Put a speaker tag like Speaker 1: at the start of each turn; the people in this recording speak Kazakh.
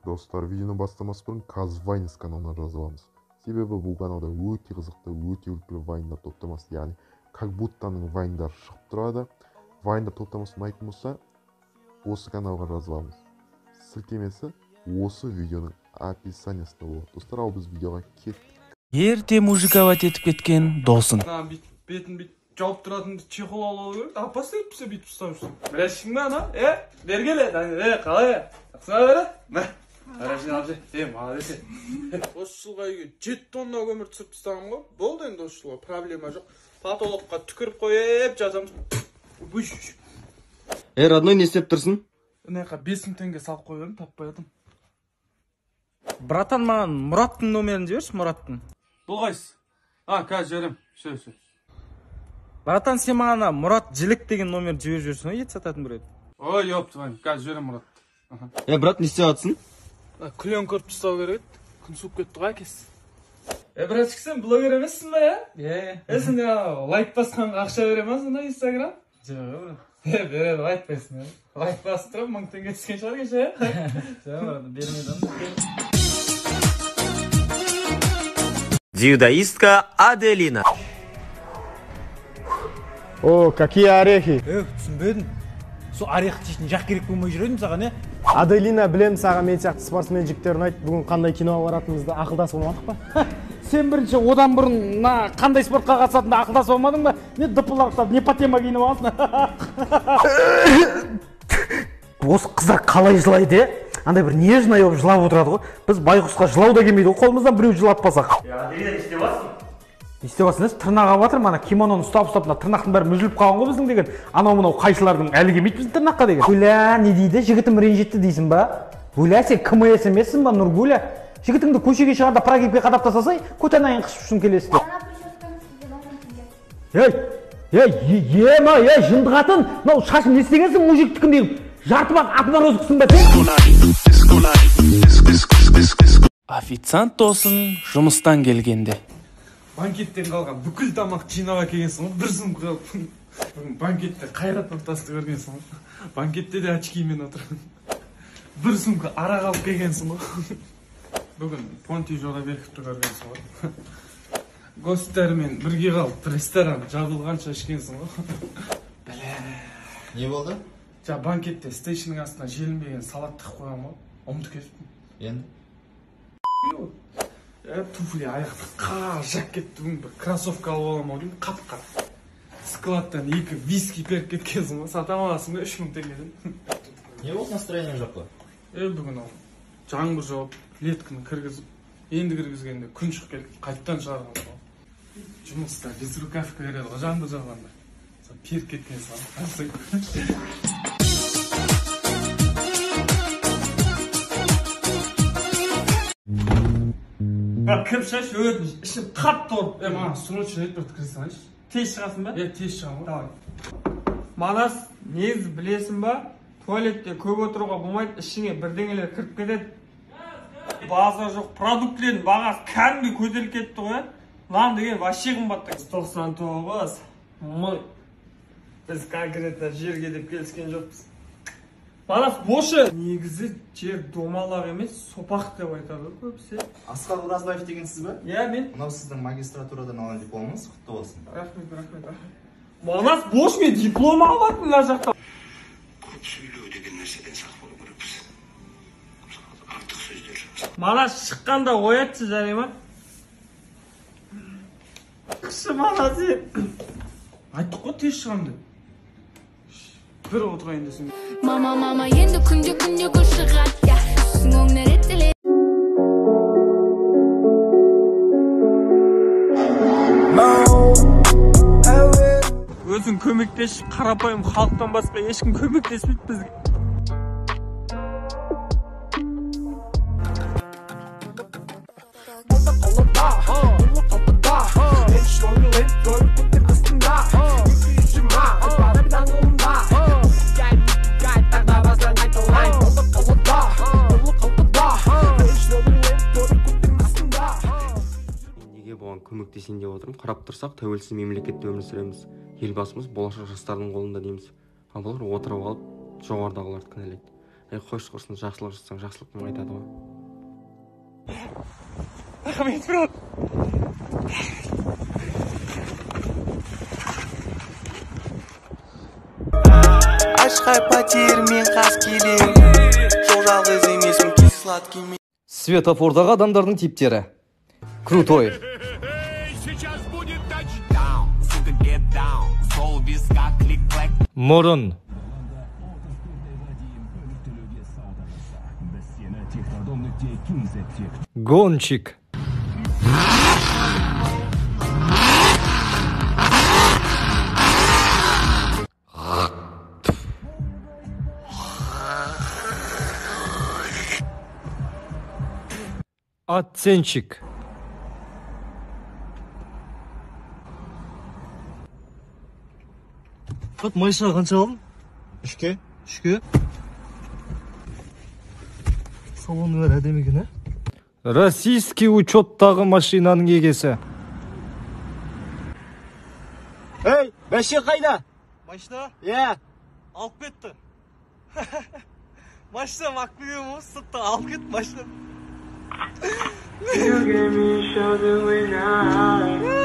Speaker 1: Достар, видеоны бастамас бұрын Казвайнс каналына жазыламыз. Себебі бұл каналда өте қызықты, өте үлгілі вайндар топтамасы, яғни как будтаның вайндары шығып тұрады. Вайндар топтамасы ұнайтын болса, осы каналға жазыламыз. Сілтемесі осы видеоның описаниясында болады. Достар, ал біз видеоға кеттік.
Speaker 2: Ерте мужиковать етіп кеткен досың.
Speaker 3: Бетін бет жауып тұратын чехол алу керек. Апасы етпесе бүйтіп ұстап. Білесің бе ана? Бергеле. Қалай? Ақсына бері? Қарашын абжы. Молодец. Осы жылға үйге 7 тонна көмір түсіріп тастағым ғой. Болды енді осы жылға проблема жоқ. Потолокқа түкіріп қойып жатамыз.
Speaker 4: Родной, не істеп тұрсың?
Speaker 3: Неқа 5000 теңге салып қойып едім, таппай едім.
Speaker 2: Братан, маған Мұраттың номерін жіберші, Мұраттың.
Speaker 3: Бұл қайсы? Қазір жерім. Сөз.
Speaker 2: Братан, сен маған Мұрат Жилік деген номерді жіберіп жүрсің ғой, ет сататын бір еді.
Speaker 3: Ой, ёптывайым, қазір жерім Мұрат.
Speaker 4: Брат, не істеп жатсың?
Speaker 3: Күлен көріп тұстау керек еді. Күн суып кетті ғой әкесі. Братчик, сен блогер емессің ба, сен лайк басқанға ақша бере ма сонда Инстаграм? Жоқ, береді, лайк бассын. Лайк басып тұрып, 1000 теңге түскен шығар кеше. Жоқ, бермейді.
Speaker 5: Дзюдоистка Аделина.
Speaker 6: О, какие орехи!
Speaker 7: Түсінбедім. Сол орех жейтін жақ керек болмай жүр едім саған,
Speaker 6: Аделина, білем саған мен сияқты спортсмен жігіттер ұнайды. Бүгін қандай киноға баратынымызды ақылдасып болмадық па?
Speaker 7: Сен бірінші одан бұрын қандай спортқа қатысатынды ақылдасып болмадың ба? Не дыпылақтап, не патема киініп аласың? Осы қыздар қалай жылайды, Андай бір нежный болып жылап отырады ғой. Біз байғұсқа жылау да келмейді ғой, қолымыздан біреу жылатпасақ.
Speaker 5: Аделина, не істеп жатсың?
Speaker 7: Не істеп жатсың? Тырнақ алып жатырмын, ана кимононы ұстап, тырнақтың бәрі мүжіліп қалған ғой біздің деген. Анау-мынау қайшылардың әлі келмейді біздің тырнаққа деген. Гүля, не дейді? Жігітім ренжітті дейсің ба? Гүля, сен КМС емессің ба, Нұргүля? Жігітіңді көшеге шығарда прогибке қадап тастасай, көтенайын қышып үшін келесіз. Жынды қатын, мынау шашын не істегенсің мужиктікін деймін. Жартыбан атына розықсың ба сен?
Speaker 2: Официант досың жұмыстан келгенде.
Speaker 3: Банкеттен қалған бүкіл тамақ жинап әкелгенсің ғой, бір сумка. Бүгін банкетте қайрат нұртасты көргенсің ғой. Банкетте де очкимен отырған. Бір сумка арақ алып келгенсің ғой. Бүгін Понти Жорабековті көргенсің ғой. Госттермен бірге қалып ресторан жабылғанша ішкенсің ғой.
Speaker 4: Не болды?
Speaker 3: Банкетте стейшнің астына желінбеген салат тығып қойған ғой. Ұмытып кетіппін.
Speaker 4: Енді?
Speaker 3: Туфли аяқты қажап кетті. Бүгін бір кроссовка алып аламын ау деймін, қап-қап. Складтан 2 виски беріп кеткенсің ғой. Сатам аласың ба 3000 теңгеден.
Speaker 4: Не болды, настроение жоқ қой?
Speaker 3: Бүгін ол жаңбыр жауып, леткіні кіргізіп, енді кіргізгенде күн шығып келіп, қайттан шығарған ғой. Жұмыста безрукавка береді ғой, жаңбыр жауғанда. Періп кеткен салам. Кіріп шаш, өтін, ішім қатты орып. Маған срочно етпірді кіресің айшы.
Speaker 7: Тез шығасың ба?
Speaker 3: Тез шығам ғой.
Speaker 7: Манас, негіз білесің ба? Туалетте көп отыруға болмайды, ішіңе бірдеңелер кіріп кетеді. Базар жоқ, продуктілердің бағасы кәдімгі көтеріліп кетті ғой. Нан деген вообще қымбатты. 99 мой. Біз конкретно жерге деп келіскен жоқпыз. Манас, бошы! Негізі жер домалақ емес, сопақ деп айтады көбісі.
Speaker 4: Асқар Оразбаев дегенсіз бе?
Speaker 3: Мен.
Speaker 4: Мынау сіздің магистратурадан алған дипломыңыз, құтты болсын.
Speaker 3: Рахмет. Манас, бош, мен диплом алып мына жақта.
Speaker 8: Көп сөйлеу деген нәрседен сақ болу керекпіз. Артық сөздер.
Speaker 7: Манас, шыққанда оятшы жарай ма? Қышы Манас,
Speaker 3: айттық қой тез шығам деп. Bir отырайын десің.
Speaker 9: Мама, енді күнде күн шығады, Үсің оңны реттіле.
Speaker 7: Өзің көмектеш, қарапайым халықтан басқа ешкім көмектеспейді бізге.
Speaker 4: Көмектесейін деп отырмын. Қарап тұрсақ, тәуелсіз мемлекетте өмір сүреміз. Елбасымыз болашақ жастардың қолында дейміз. Ал бұлар отырып алып жоғарыдағыларды кінәлайды. Қош құрсын, жақсылық жасасаң жақсылықтың қайтады ғой.
Speaker 7: Рахмет, брат.
Speaker 10: Ашқай пәтер мен қас келем, жол жалғыз емесім кез сладкий мен.
Speaker 11: Светофордағы адамдардың типтері. Крутой. Мұрын. Гонщик. Оценщик. Майша қанша алдың? Үшке. Салоны бәрі әдемі екен, ә? Российский учеттағы машинаның егесі. Эй, бәше қайда? Машина? Иә. Алып кетті. Машина мақпеген мұз, сықты алып кетті машина. You give me shoulder when I